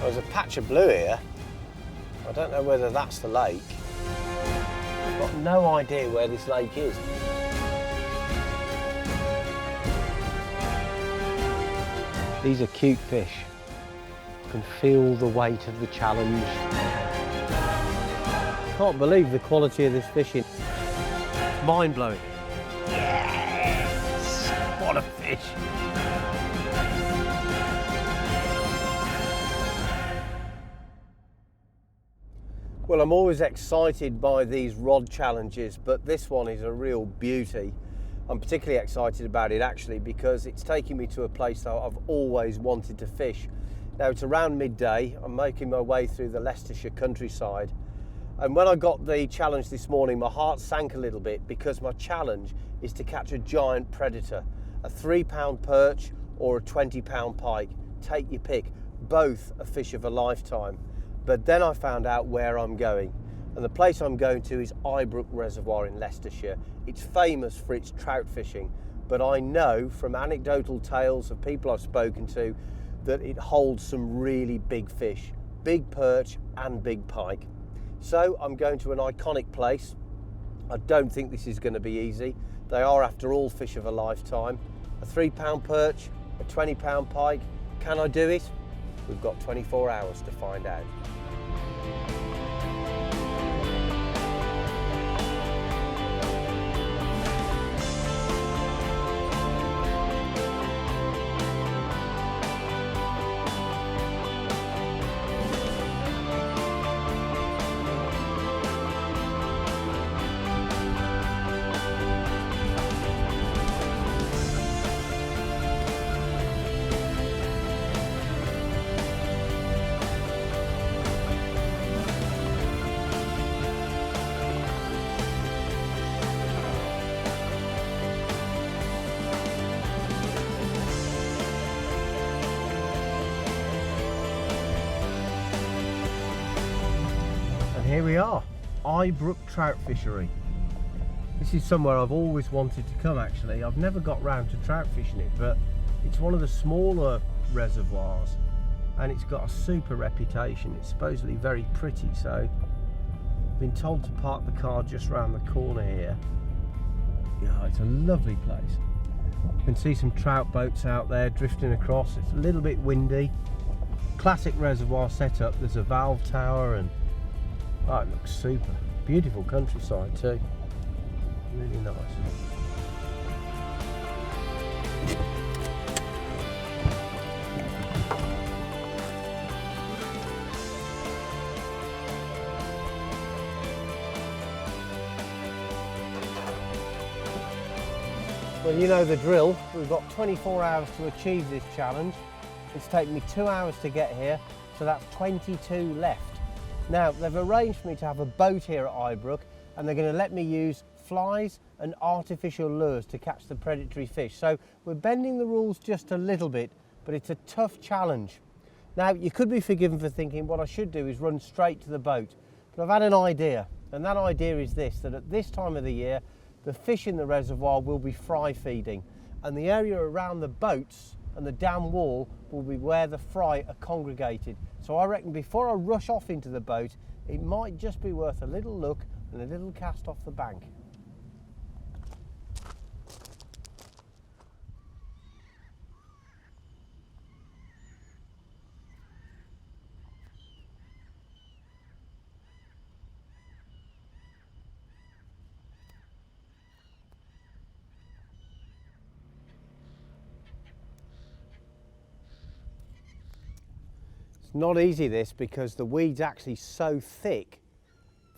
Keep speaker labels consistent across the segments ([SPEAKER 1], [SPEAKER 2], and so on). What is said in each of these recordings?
[SPEAKER 1] There's a patch of blue here. I don't know whether that's the lake. I've got no idea where this lake is. These are cute fish. You can feel the weight of the challenge. Can't believe the quality of this fishing. It's mind-blowing. Yes! What a fish! Well, I'm always excited by these rod challenges, but this one is a real beauty. I'm particularly excited about it actually because it's taking me to a place that I've always wanted to fish. Now it's around midday, I'm making my way through the Leicestershire countryside, and when I got the challenge this morning my heart sank a little bit because my challenge is to catch a giant predator, a 3-pound perch or a 20-pound pike. Take your pick, both a fish of a lifetime. But then I found out where I'm going, and the place I'm going to is Eyebrook Reservoir in Leicestershire. It's famous for its trout fishing, but I know from anecdotal tales of people I've spoken to that it holds some really big fish, big perch and big pike. So I'm going to an iconic place. I don't think this is going to be easy. They are, after all, fish of a lifetime. A 3-pound perch, a 20-pound pike. Can I do it? We've got 24 hours to find out. Here we are, Eyebrook Trout Fishery. This is somewhere I've always wanted to come actually. I've never got round to trout fishing it, but it's one of the smaller reservoirs and it's got a super reputation. It's supposedly very pretty, so I've been told to park the car just round the corner here. Yeah, it's a lovely place. You can see some trout boats out there drifting across. It's a little bit windy. Classic reservoir setup. There's a valve tower and oh, it looks super. Beautiful countryside too. Really nice. Well, you know the drill. We've got 24 hours to achieve this challenge. It's taken me 2 hours to get here, so that's 22 left. Now, they've arranged for me to have a boat here at Eyebrook, and they're going to let me use flies and artificial lures to catch the predatory fish. So we're bending the rules just a little bit, but it's a tough challenge. Now, you could be forgiven for thinking what I should do is run straight to the boat, but I've had an idea, and that idea is this, that at this time of the year, the fish in the reservoir will be fry feeding, and the area around the boats and the dam wall will be where the fry are congregated. So I reckon before I rush off into the boat, it might just be worth a little look and a little cast off the bank. Not easy this, because the weed's actually so thick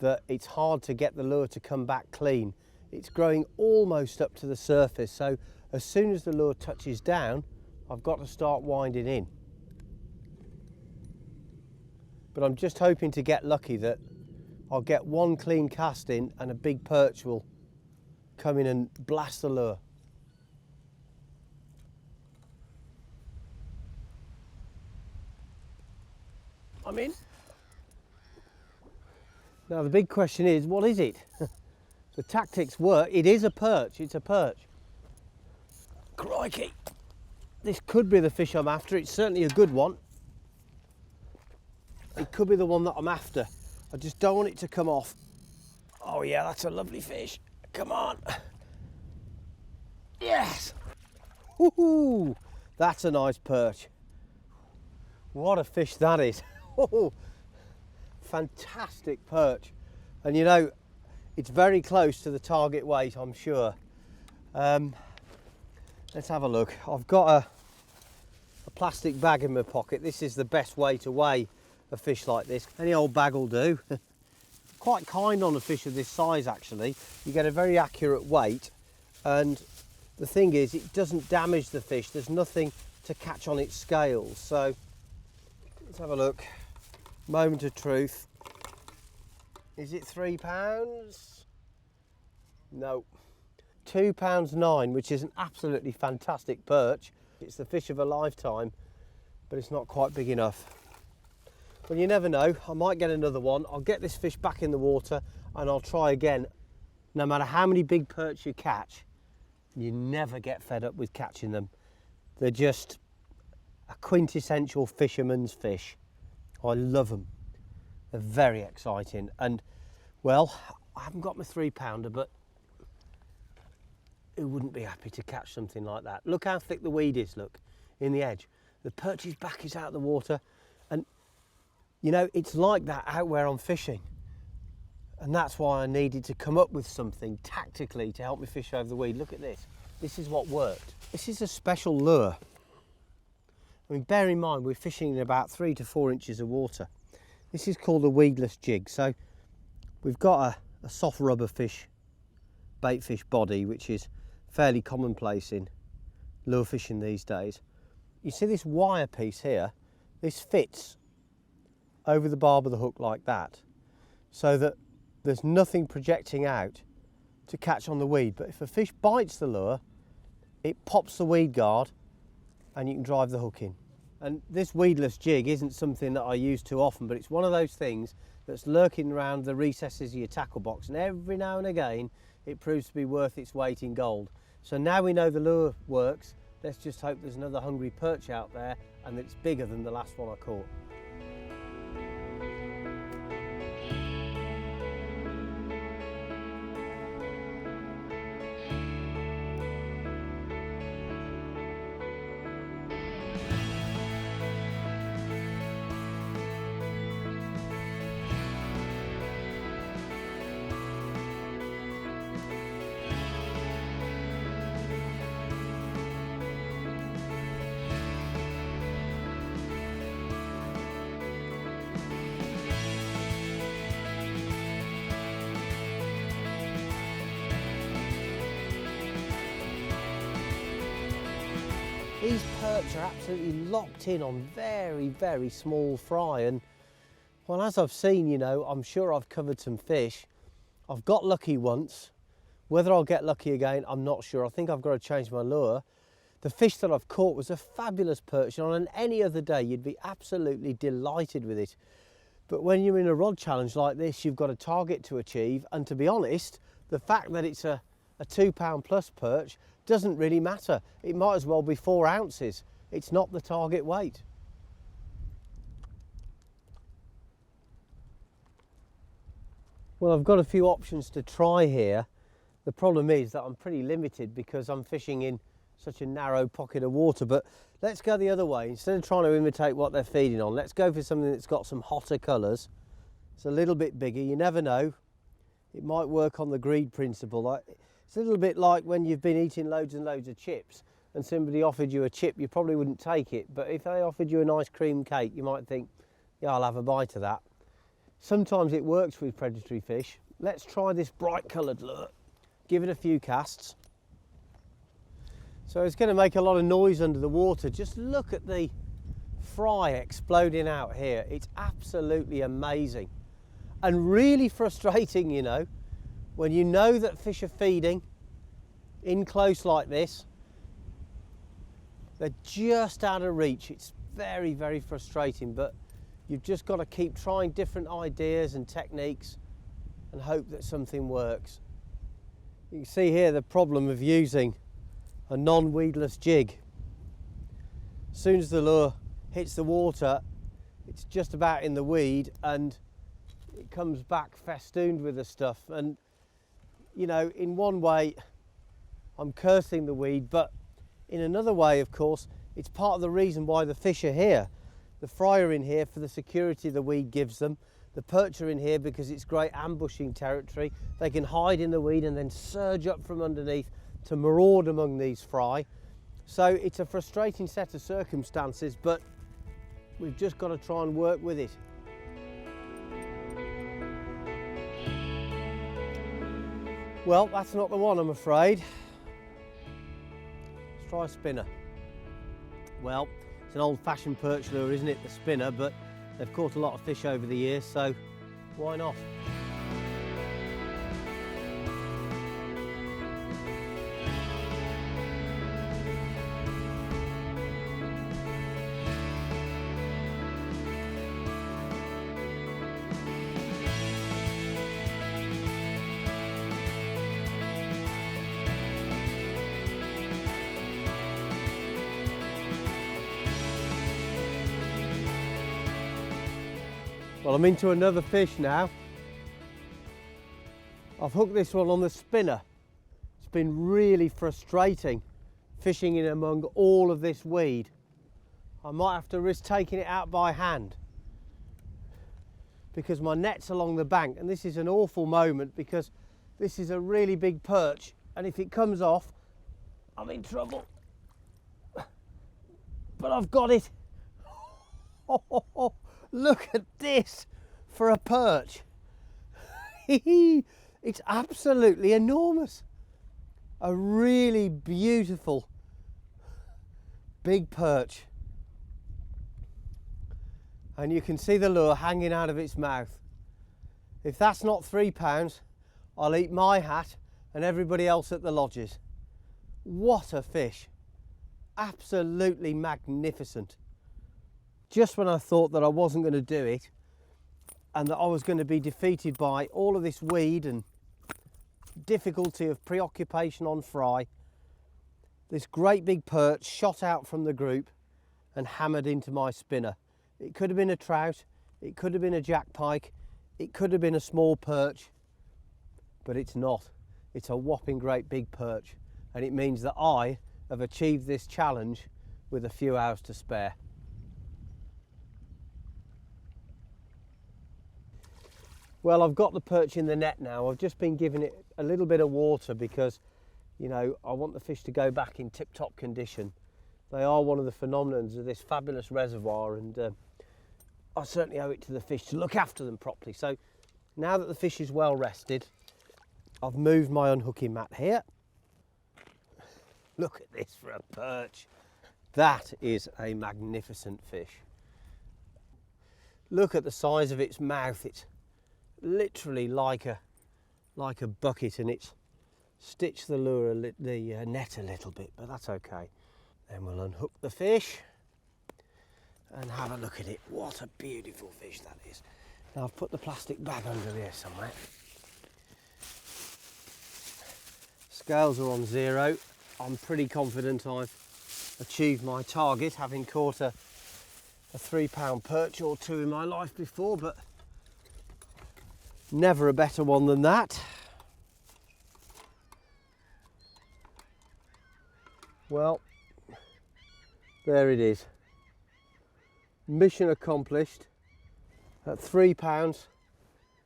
[SPEAKER 1] that it's hard to get the lure to come back clean. It's growing almost up to the surface, so as soon as the lure touches down, I've got to start winding in. But I'm just hoping to get lucky that I'll get one clean cast in and a big perch will come in and blast the lure. I'm in. Now the big question is, what is it? The tactics work. It is a perch. It's a perch. Crikey. This could be the fish I'm after. It's certainly a good one. It could be the one that I'm after. I just don't want it to come off. Oh yeah, that's a lovely fish. Come on. Yes. Woohoo! That's a nice perch. What a fish that is. Fantastic perch. And you know, it's very close to the target weight, I'm sure. Let's have a look. I've got a plastic bag in my pocket. This is the best way to weigh a fish like this. Any old bag will do. Quite kind on a fish of this size actually. You get a very accurate weight, and the thing is it doesn't damage the fish. There's nothing to catch on its scales. So let's have a look. Moment of truth. Is it £3? No. £2.9, which is an absolutely fantastic perch. It's the fish of a lifetime, but it's not quite big enough. Well, you never know, I might get another one. I'll get this fish back in the water and I'll try again. No matter how many big perch you catch, you never get fed up with catching them. They're just a quintessential fisherman's fish. I love them. They're very exciting. And well, I haven't got my £3-pounder, but who wouldn't be happy to catch something like that? Look how thick the weed is, look, in the edge. The perch's back is out of the water, and you know, it's like that out where I'm fishing. And that's why I needed to come up with something tactically to help me fish over the weed. Look at this. This is what worked. This is a special lure. I mean, bear in mind, we're fishing in about 3 to 4 inches of water. This is called a weedless jig. So we've got a soft rubber fish, bait fish body, which is fairly commonplace in lure fishing these days. You see this wire piece here? This fits over the barb of the hook like that, so that there's nothing projecting out to catch on the weed. But if a fish bites the lure, it pops the weed guard and you can drive the hook in. And this weedless jig isn't something that I use too often, but it's one of those things that's lurking around the recesses of your tackle box, and every now and again it proves to be worth its weight in gold. So now we know the lure works, let's just hope there's another hungry perch out there and that it's bigger than the last one I caught. These perch are absolutely locked in on very, very small fry, and well, as I've seen, you know, I'm sure I've covered some fish. I've got lucky once. Whether I'll get lucky again, I'm not sure. I think I've got to change my lure. The fish that I've caught was a fabulous perch, and on any other day you'd be absolutely delighted with it. But when you're in a rod challenge like this, you've got a target to achieve, and to be honest, the fact that it's a £2 plus perch doesn't really matter. It might as well be 4 ounces. It's not the target weight. Well, I've got a few options to try here. The problem is that I'm pretty limited because I'm fishing in such a narrow pocket of water, but let's go the other way. Instead of trying to imitate what they're feeding on, let's go for something that's got some hotter colours. It's a little bit bigger, you never know. It might work on the greed principle. It's a little bit like when you've been eating loads and loads of chips and somebody offered you a chip, you probably wouldn't take it, but if they offered you a nice cream cake, you might think, yeah, I'll have a bite of that. Sometimes it works with predatory fish. Let's try this bright coloured lure. Give it a few casts. So it's going to make a lot of noise under the water. Just look at the fry exploding out here. It's absolutely amazing and really frustrating, you know, when you know that fish are feeding in close like this. They're just out of reach. It's very, very frustrating, but you've just got to keep trying different ideas and techniques and hope that something works. You can see here the problem of using a non-weedless jig. As soon as the lure hits the water, it's just about in the weed and it comes back festooned with the stuff. And you know, in one way I'm cursing the weed, but in another way, of course, it's part of the reason why the fish are here. The fry are in here for the security the weed gives them. The perch are in here because it's great ambushing territory. They can hide in the weed and then surge up from underneath to maraud among these fry. So it's a frustrating set of circumstances, but we've just got to try and work with it. Well, that's not the one, I'm afraid. Let's try a spinner. Well, it's an old-fashioned perch lure, isn't it, the spinner, but they've caught a lot of fish over the years, so why not? Well, I'm into another fish now. I've hooked this one on the spinner. It's been really frustrating fishing in among all of this weed. I might have to risk taking it out by hand because my net's along the bank, and this is an awful moment because this is a really big perch, and if it comes off, I'm in trouble. But I've got it. Look at this for a perch. It's absolutely enormous. A really beautiful big perch. And you can see the lure hanging out of its mouth. If that's not £3, I'll eat my hat and everybody else at the lodges. What a fish. Absolutely magnificent. Just when I thought that I wasn't going to do it and that I was going to be defeated by all of this weed and difficulty of preoccupation on fry, this great big perch shot out from the group and hammered into my spinner. It could have been a trout, it could have been a jack pike, it could have been a small perch, but it's not. It's a whopping great big perch, and it means that I have achieved this challenge with a few hours to spare. Well, I've got the perch in the net now. I've just been giving it a little bit of water because, you know, I want the fish to go back in tip-top condition. They are one of the phenomenons of this fabulous reservoir, and I certainly owe it to the fish to look after them properly. So now that the fish is well rested, I've moved my unhooking mat here. Look at this for a perch. That is a magnificent fish. Look at the size of its mouth. It's literally like a bucket, and it's stitched the lure, the net a little bit, but that's okay. Then we'll unhook the fish and have a look at it. What a beautiful fish that is. Now I've put the plastic bag under here somewhere. Scales are on 0. I'm pretty confident I've achieved my target, having caught a £3 perch or two in my life before, but never a better one than that. Well, there it is. Mission accomplished at £3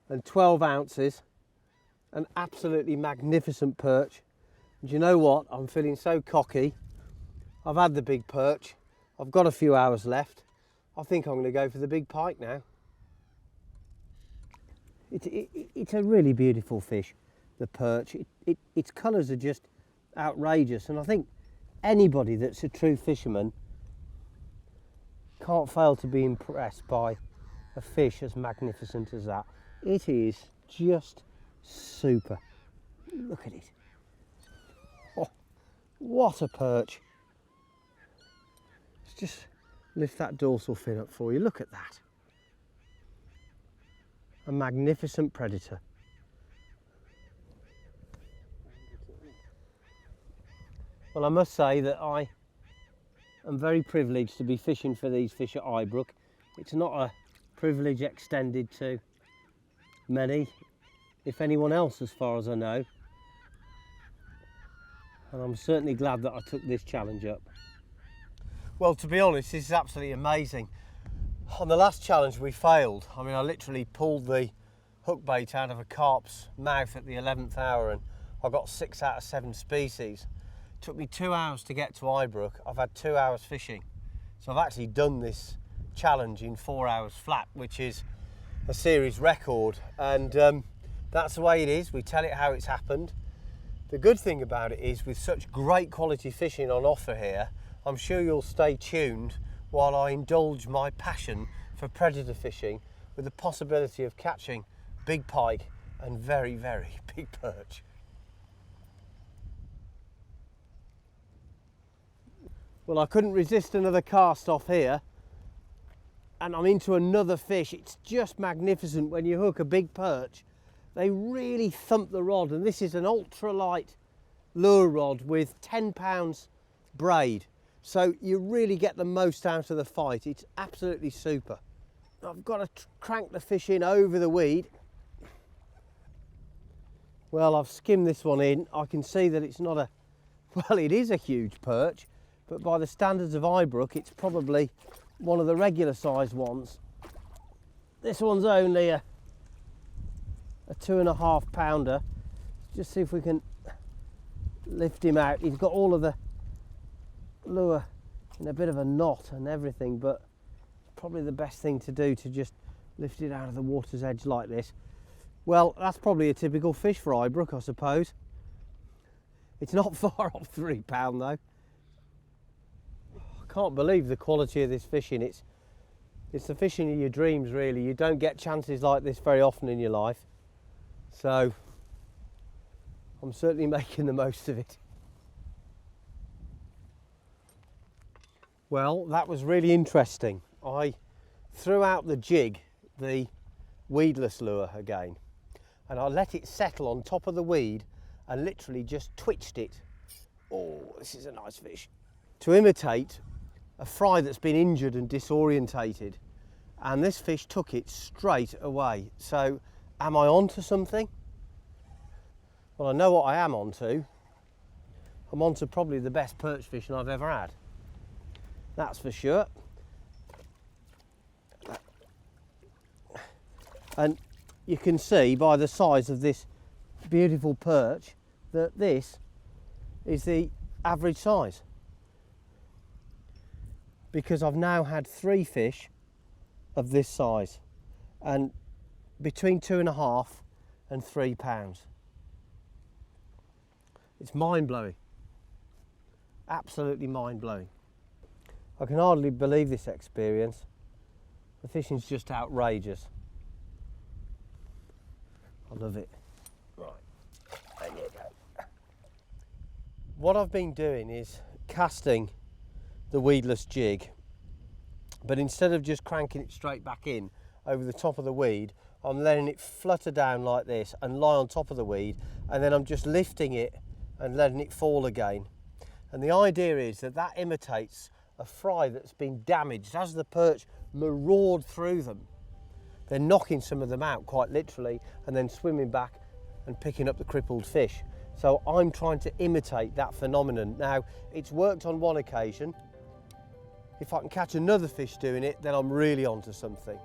[SPEAKER 1] and 12 ounces. An absolutely magnificent perch. And you know what? I'm feeling so cocky. I've had the big perch. I've got a few hours left. I think I'm going to go for the big pike now. It's a really beautiful fish, the perch. Its colours are just outrageous, and I think anybody that's a true fisherman can't fail to be impressed by a fish as magnificent as that. It is just super. Look at it. Oh, what a perch. Let's just lift that dorsal fin up for you. Look at that. A magnificent predator. Well, I must say that I am very privileged to be fishing for these fish at Eyebrook. It's not a privilege extended to many, if anyone else, as far as I know. And I'm certainly glad that I took this challenge up. Well, to be honest, this is absolutely amazing. On the last challenge we failed. I mean, I literally pulled the hook bait out of a carp's mouth at the 11th hour and I got 6 out of 7 species. It took me 2 hours to get to Eyebrook. I've had 2 hours fishing. So I've actually done this challenge in 4 hours flat, which is a series record. And that's the way it is. We tell it how it's happened. The good thing about it is, with such great quality fishing on offer here, I'm sure you'll stay tuned while I indulge my passion for predator fishing with the possibility of catching big pike and very, very big perch. Well, I couldn't resist another cast off here, and I'm into another fish. It's just magnificent when you hook a big perch. They really thump the rod, and this is an ultralight lure rod with 10 pounds braid. So you really get the most out of the fight. It's absolutely super. I've got to crank the fish in over the weed. Well, I've skimmed this one in. I can see that it's not a, well, it is a huge perch, but by the standards of Eyebrook, it's probably one of the regular size ones. This one's only a 2.5 pounder. Just see if we can lift him out. He's got all of the lure in a bit of a knot and everything, but probably the best thing to do to just lift it out of the water's edge like this. Well, that's probably a typical fish for Eyebrook, I suppose. It's not far off 3 pound though. I can't believe the quality of this fishing. It's the fishing of your dreams, really. You don't get chances like this very often in your life. So I'm certainly making the most of it. Well, that was really interesting. I threw out the jig, the weedless lure again, and I let it settle on top of the weed and literally just twitched it. Oh, this is a nice fish. To imitate a fry that's been injured and disorientated, and this fish took it straight away. So am I onto something? Well, I know what I am onto. I'm onto probably the best perch fishing I've ever had. That's for sure. And you can see by the size of this beautiful perch that this is the average size, because I've now had 3 fish of this size and between 2.5 and 3 pounds. It's mind-blowing, absolutely mind-blowing. I can hardly believe this experience. The fishing's just outrageous. I love it. Right, there you go. What I've been doing is casting the weedless jig, but instead of just cranking it straight back in over the top of the weed, I'm letting it flutter down like this and lie on top of the weed, and then I'm just lifting it and letting it fall again. And the idea is that that imitates a fry that's been damaged as the perch maraud through them. They're knocking some of them out quite literally and then swimming back and picking up the crippled fish. So I'm trying to imitate that phenomenon. Now, it's worked on one occasion. If I can catch another fish doing it, then I'm really onto something.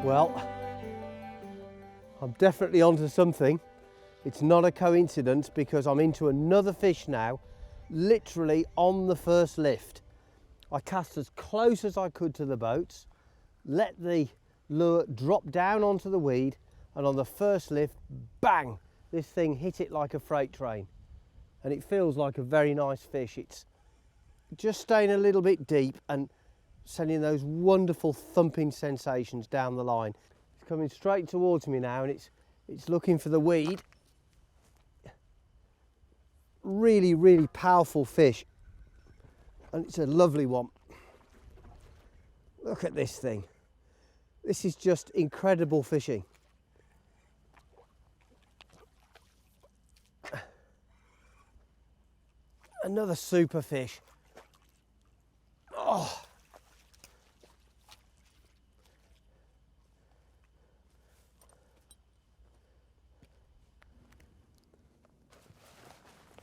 [SPEAKER 1] Well, I'm definitely onto something. It's not a coincidence, because I'm into another fish now, literally on the first lift. I cast as close as I could to the boats, let the lure drop down onto the weed, and on the first lift, bang, this thing hit it like a freight train. And it feels like a very nice fish. It's just staying a little bit deep and sending those wonderful thumping sensations down the line. It's coming straight towards me now, and it's looking for the weed. really, really powerful fish, and it's a lovely one. Look at this thing. This is just incredible fishing. Another super fish. Oh.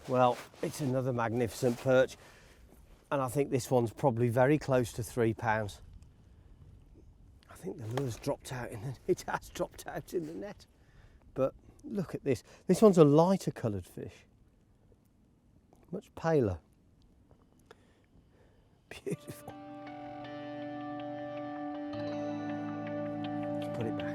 [SPEAKER 1] Well, it's another magnificent perch, and I think this one's probably very close to £3. I think the lure's dropped out it has dropped out in the net. But look at this. This one's a lighter coloured fish. Much paler. Beautiful. Let's put it back.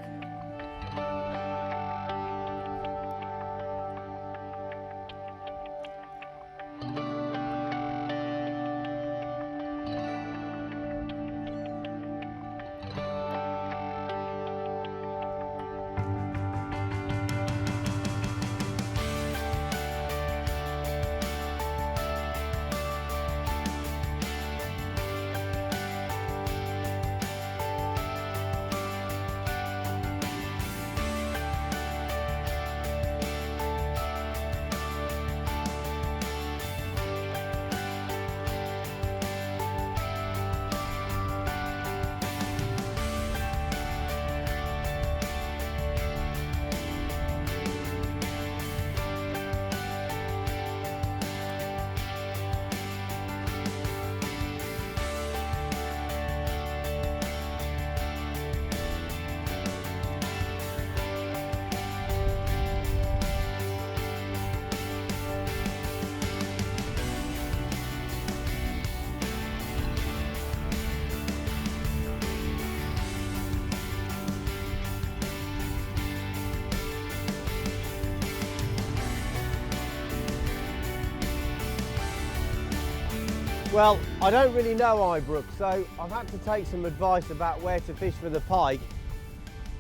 [SPEAKER 1] Well, I don't really know Eyebrook, so I've had to take some advice about where to fish for the pike.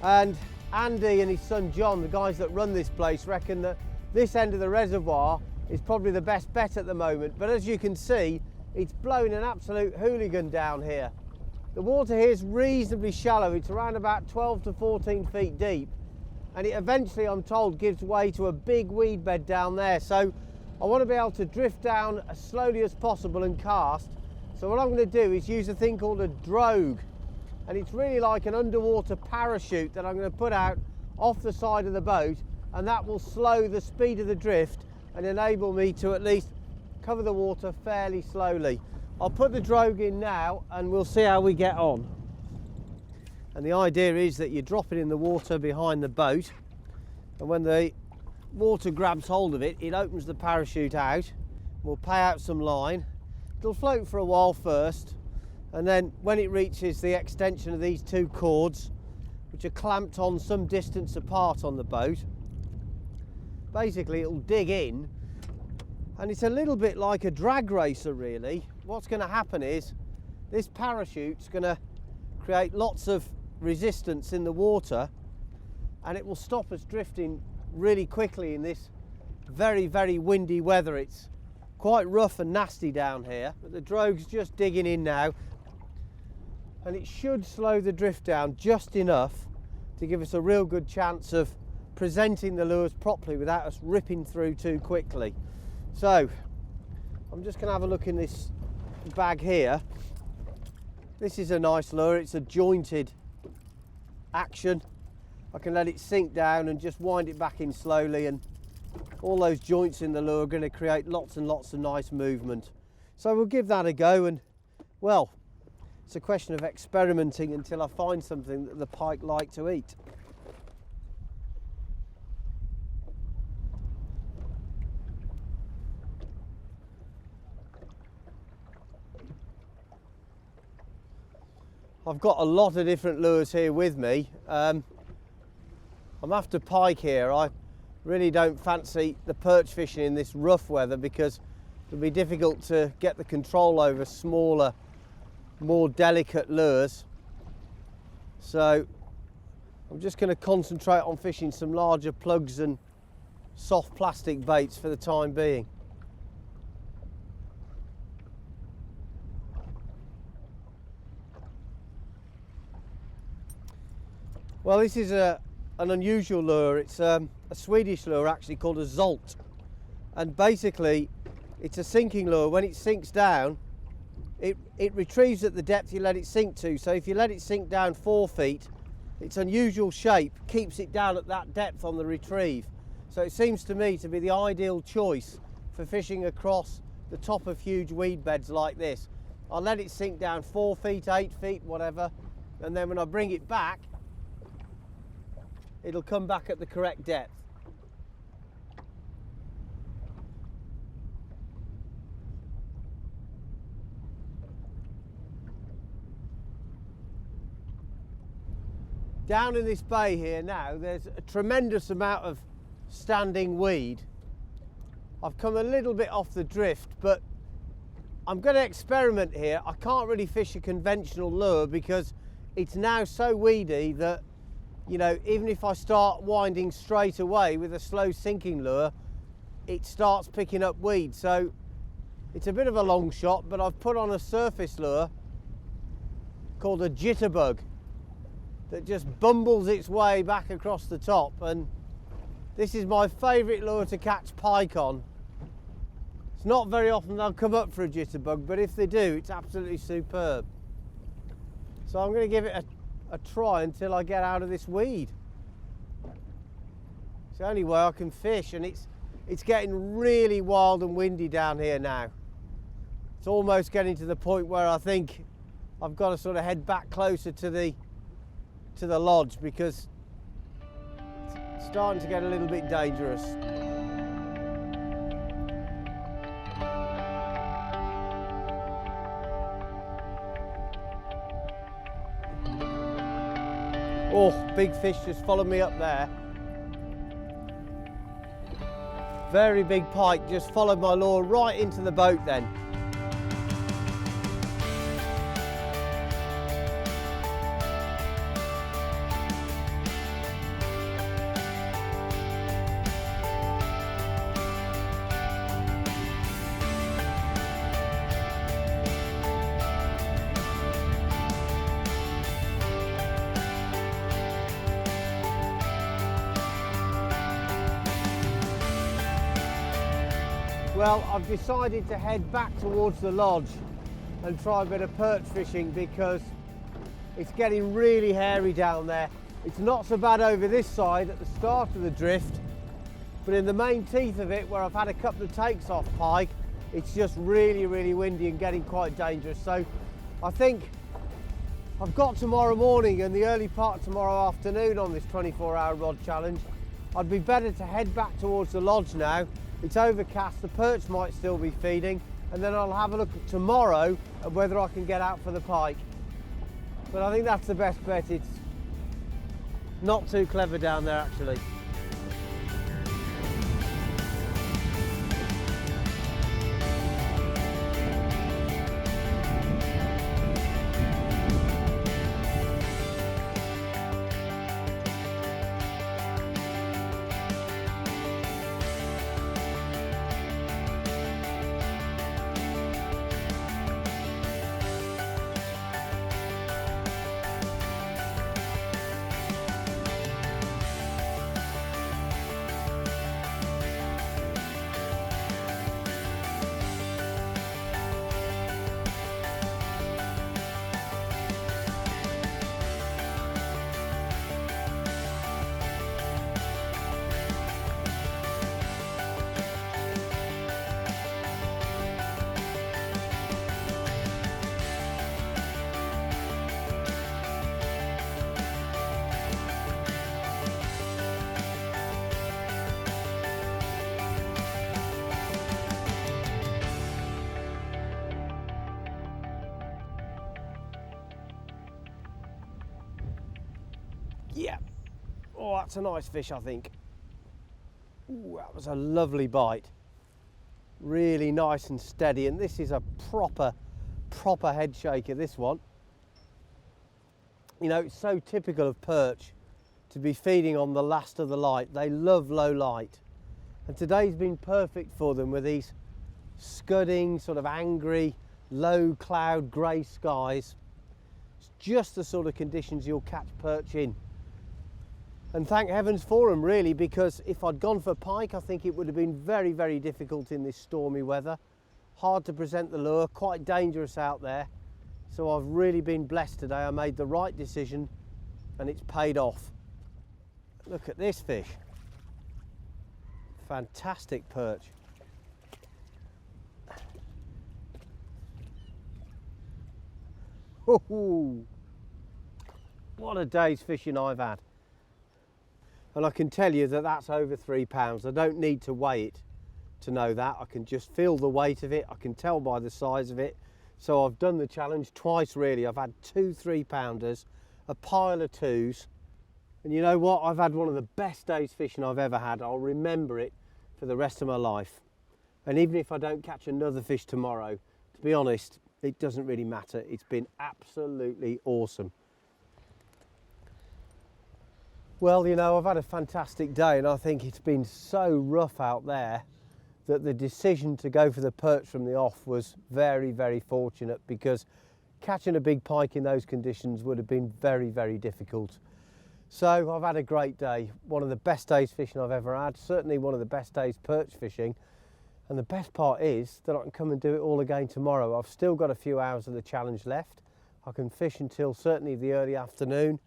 [SPEAKER 1] And Andy and his son John, the guys that run this place, reckon that this end of the reservoir is probably the best bet at the moment. But as you can see, it's blowing an absolute hooligan down here. The water here is reasonably shallow. It's around about 12 to 14 feet deep. And it eventually, I'm told, gives way to a big weed bed down there. So I want to be able to drift down as slowly as possible and cast. So what I'm going to do is use a thing called a drogue, and it's really like an underwater parachute that I'm going to put out off the side of the boat, and that will slow the speed of the drift and enable me to at least cover the water fairly slowly. I'll put the drogue in now and we'll see how we get on. And the idea is that you drop it in the water behind the boat, and when the water grabs hold of it, it opens the parachute out. We'll pay out some line. It'll float for a while first, and then when it reaches the extension of these two cords, which are clamped on some distance apart on the boat, basically it'll dig in, and it's a little bit like a drag racer really. What's going to happen is this parachute's going to create lots of resistance in the water, and it will stop us drifting really quickly in this very, very windy weather. It's quite rough and nasty down here, but the drogue's just digging in now, and it should slow the drift down just enough to give us a real good chance of presenting the lures properly without us ripping through too quickly. So I'm just going to have a look in this bag here. This is a nice lure. It's a jointed action. I can let it sink down and just wind it back in slowly, and all those joints in the lure are going to create lots and lots of nice movement. So we'll give that a go, and well, it's a question of experimenting until I find something that the pike like to eat. I've got a lot of different lures here with me. I'm after pike here. I really don't fancy the perch fishing in this rough weather because it'll be difficult to get the control over smaller, more delicate lures. So I'm just going to concentrate on fishing some larger plugs and soft plastic baits for the time being. Well, this is an unusual lure. It's a Swedish lure actually called a Zolt, and basically it's a sinking lure. When it sinks down, it retrieves at the depth you let it sink to. So if you let it sink down 4 feet, its unusual shape keeps it down at that depth on the retrieve. So it seems to me to be the ideal choice for fishing across the top of huge weed beds like this. I'll let it sink down 4 feet, 8 feet, whatever, and then when I bring it back, it'll come back at the correct depth. Down in this bay here now, there's a tremendous amount of standing weed. I've come a little bit off the drift, but I'm going to experiment here. I can't really fish a conventional lure because it's now so weedy that, you know, even if I start winding straight away with a slow sinking lure, it starts picking up weed. So it's a bit of a long shot, but I've put on a surface lure called a jitterbug that just bumbles its way back across the top, and this is my favourite lure to catch pike on. It's not very often they'll come up for a jitterbug, but if they do, it's absolutely superb. So I'm going to give it a try until I get out of this weed. It's the only way I can fish, and it's getting really wild and windy down here now. It's almost getting to the point where I think I've got to sort of head back closer to the lodge because it's starting to get a little bit dangerous. Oh, big fish just followed me up there. Very big pike just followed my lure right into the boat then. Well, I've decided to head back towards the lodge and try a bit of perch fishing because it's getting really hairy down there. It's not so bad over this side at the start of the drift, but in the main teeth of it, where I've had a couple of takes off pike, it's just really, really windy and getting quite dangerous. So I think I've got tomorrow morning and the early part of tomorrow afternoon on this 24-hour rod challenge. I'd be better to head back towards the lodge now. It's overcast, the perch might still be feeding, and then I'll have a look at tomorrow at whether I can get out for the pike. But I think that's the best bet. It's not too clever down there actually. Yeah. Oh, that's a nice fish, I think. Ooh, that was a lovely bite. Really nice and steady, and this is a proper head shaker, this one. You know, it's so typical of perch to be feeding on the last of the light. They love low light. And today's been perfect for them with these scudding, sort of angry, low cloud, grey skies. It's just the sort of conditions you'll catch perch in And thank heavens for them, really, because if I'd gone for pike, I think it would have been very, very difficult in this stormy weather. Hard to present the lure, quite dangerous out there. So I've really been blessed today. I made the right decision and it's paid off. Look at this fish. Fantastic perch. Ooh, what a day's fishing I've had. And I can tell you that that's over 3 pounds. I don't need to weigh it to know that. I can just feel the weight of it. I can tell by the size of it. So I've done the challenge twice really. I've had 2 3-pounders, a pile of 2s. And you know what? I've had one of the best days fishing I've ever had. I'll remember it for the rest of my life. And even if I don't catch another fish tomorrow, to be honest, it doesn't really matter. It's been absolutely awesome. Well, you know, I've had a fantastic day and I think it's been so rough out there that the decision to go for the perch from the off was very, very fortunate, because catching a big pike in those conditions would have been very, very difficult. So I've had a great day, one of the best days fishing I've ever had, certainly one of the best days perch fishing. And the best part is that I can come and do it all again tomorrow. I've still got a few hours of the challenge left. I can fish until certainly the early afternoon.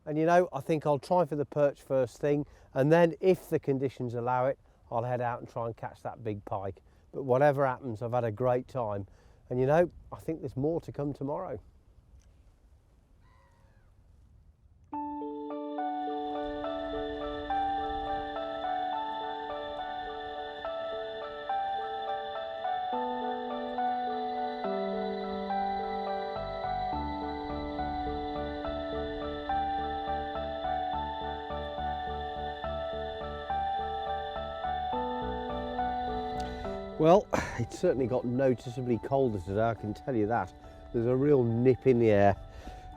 [SPEAKER 1] And you know, I think I'll try for the perch first thing, and then if the conditions allow it, I'll head out and try and catch that big pike. But whatever happens, I've had a great time. And you know, I think there's more to come tomorrow. Well, it's certainly got noticeably colder today, I can tell you that. There's a real nip in the air.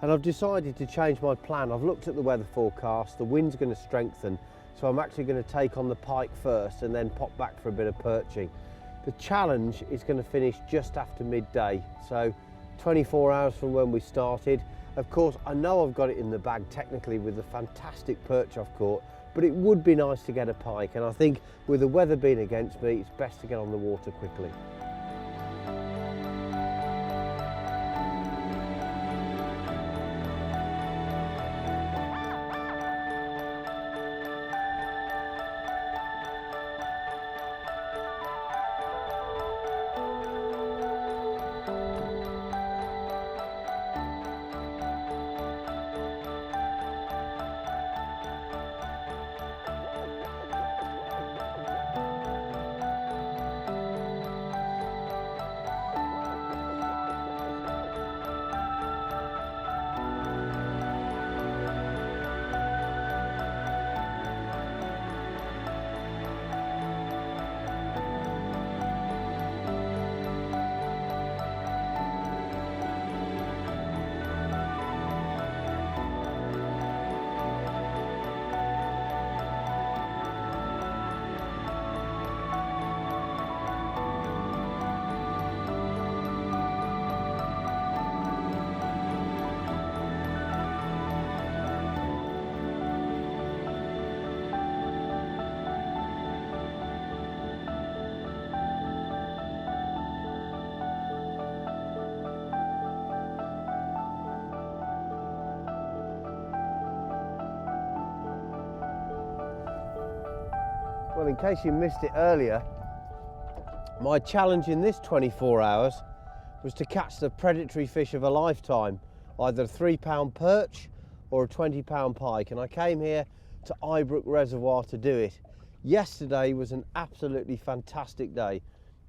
[SPEAKER 1] And I've decided to change my plan. I've looked at the weather forecast, the wind's going to strengthen, so I'm actually going to take on the pike first and then pop back for a bit of perching. The challenge is going to finish just after midday, so 24 hours from when we started. Of course, I know I've got it in the bag technically with the fantastic perch I've caught, but it would be nice to get a pike, and I think with the weather being against me, it's best to get on the water quickly. Well, in case you missed it earlier, my challenge in this 24 hours was to catch the predatory fish of a lifetime, either a 3-pound perch or a 20-pound pike, and I came here to Eyebrook Reservoir to do it. Yesterday was an absolutely fantastic day.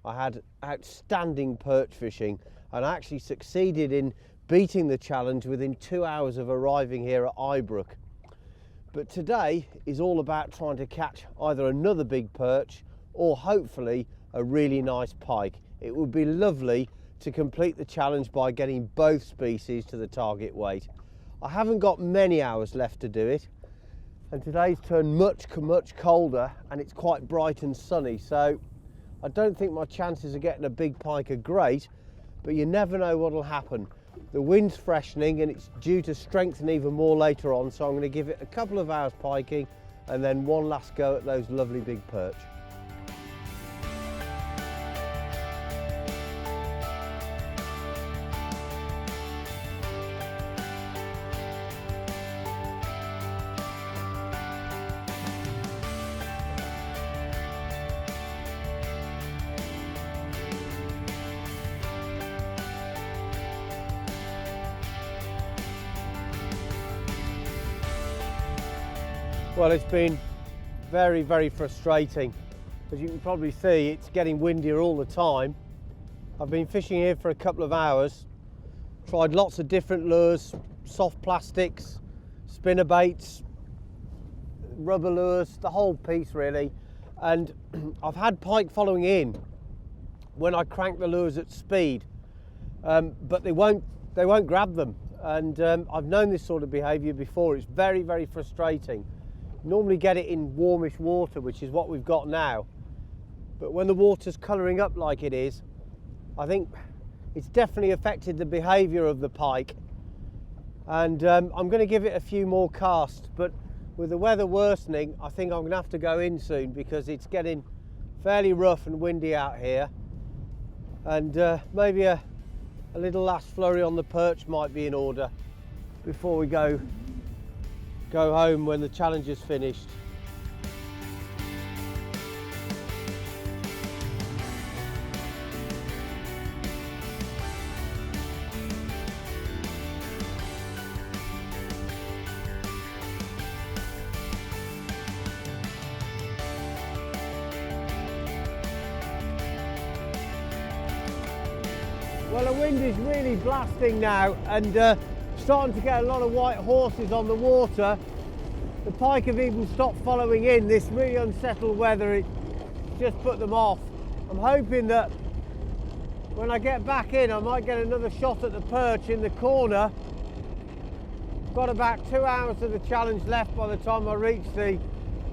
[SPEAKER 1] I had outstanding perch fishing and I actually succeeded in beating the challenge within 2 hours of arriving here at Eyebrook. But today is all about trying to catch either another big perch or hopefully a really nice pike. It would be lovely to complete the challenge by getting both species to the target weight. I haven't got many hours left to do it, and today's turned much colder and it's quite bright and sunny, so I don't think my chances of getting a big pike are great, but you never know what will happen. The wind's freshening and it's due to strengthen even more later on, so I'm going to give it a couple of hours piking and then one last go at those lovely big perch. Well, it's been very, very frustrating. As you can probably see, it's getting windier all the time. I've been fishing here for a couple of hours, tried lots of different lures, soft plastics, spinner baits, rubber lures, the whole piece really. And I've had pike following in when I crank the lures at speed, but they won't grab them. And I've known this sort of behaviour before. It's very, very frustrating. Normally get it in warmish water, which is what we've got now, but when the water's colouring up like it is, I think it's definitely affected the behaviour of the pike, and I'm going to give it a few more casts, but with the weather worsening I think I'm going to have to go in soon because it's getting fairly rough and windy out here, and maybe a little last flurry on the perch might be in order before we go home when the challenge is finished. Well, the wind is really blasting now, and starting to get a lot of white horses on the water. The pike have even stopped following in. This really unsettled weather, it's just put them off. I'm hoping that when I get back in I might get another shot at the perch in the corner. I've got about 2 hours of the challenge left by the time I reach the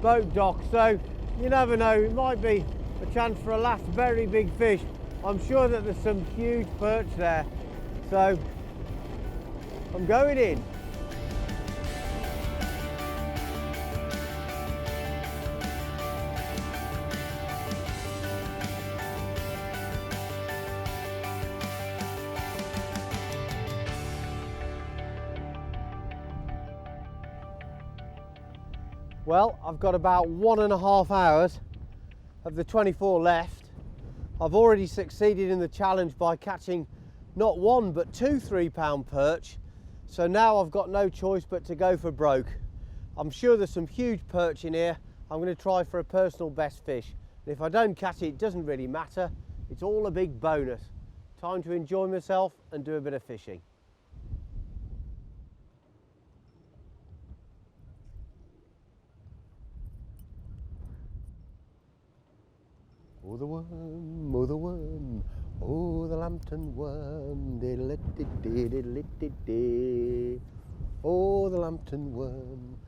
[SPEAKER 1] boat dock, so you never know, it might be a chance for a last very big fish. I'm sure that there's some huge perch there, so I'm going in. Well, I've got about 1.5 hours of the 24 left. I've already succeeded in the challenge by catching not one but 2 3-pound perch. So now I've got no choice but to go for broke. I'm sure there's some huge perch in here. I'm going to try for a personal best fish. And if I don't catch it, it doesn't really matter. It's all a big bonus. Time to enjoy myself and do a bit of fishing. Oh the worm, oh the worm, oh the lambton worm, diddle-it-dee-diddle-it-dee-dee. Oh the lambton worm,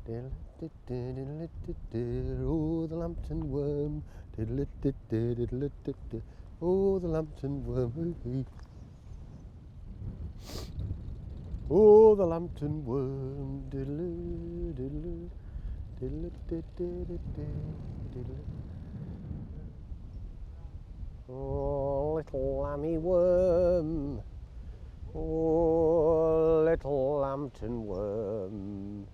[SPEAKER 1] diddle-it-dee-diddle-it-dee-dee. Oh the lambton worm, diddle-it-dee-diddle-it-dee-dee. Oh the lambton worm, oh the lambton worm, diddle-it-diddle-it-dee-diddle-it-dee-diddle-it. Oh, little lammy worm, oh, little lambton worm.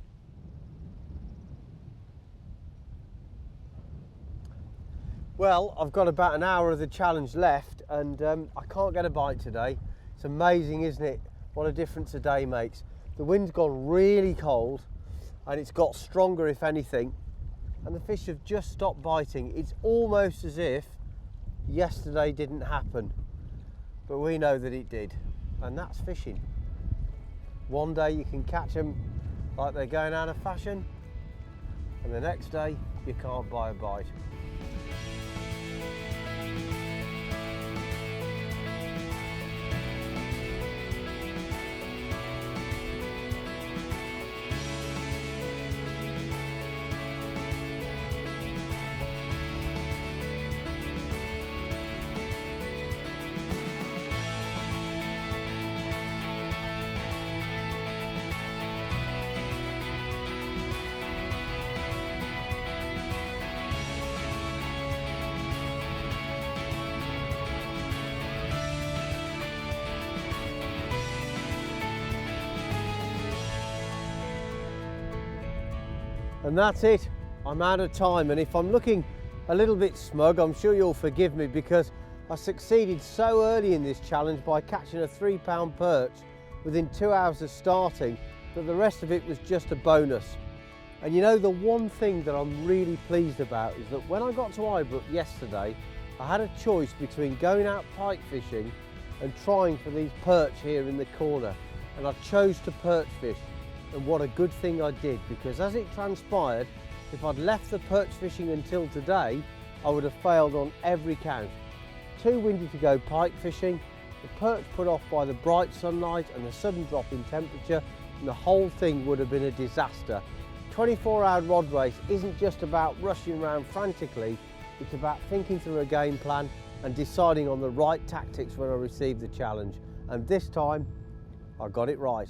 [SPEAKER 1] Well, I've got about an hour of the challenge left, and I can't get a bite today. It's amazing, isn't it, what a difference a day makes. The wind's gone really cold, and it's got stronger if anything, and the fish have just stopped biting. It's almost as if yesterday didn't happen, but we know that it did, and that's fishing. One day you can catch them like they're going out of fashion, and the next day you can't buy a bite. And that's it, I'm out of time, and if I'm looking a little bit smug, I'm sure you'll forgive me, because I succeeded so early in this challenge by catching a 3-pound perch within 2 hours of starting that the rest of it was just a bonus. And you know, the one thing that I'm really pleased about is that when I got to Eyebrook yesterday, I had a choice between going out pike fishing and trying for these perch here in the corner, and I chose to perch fish. And what a good thing I did, because as it transpired, if I'd left the perch fishing until today, I would have failed on every count. Too windy to go pike fishing, the perch put off by the bright sunlight and the sudden drop in temperature, and the whole thing would have been a disaster. 24-hour rod race isn't just about rushing around frantically, it's about thinking through a game plan and deciding on the right tactics when I receive the challenge. And this time, I got it right.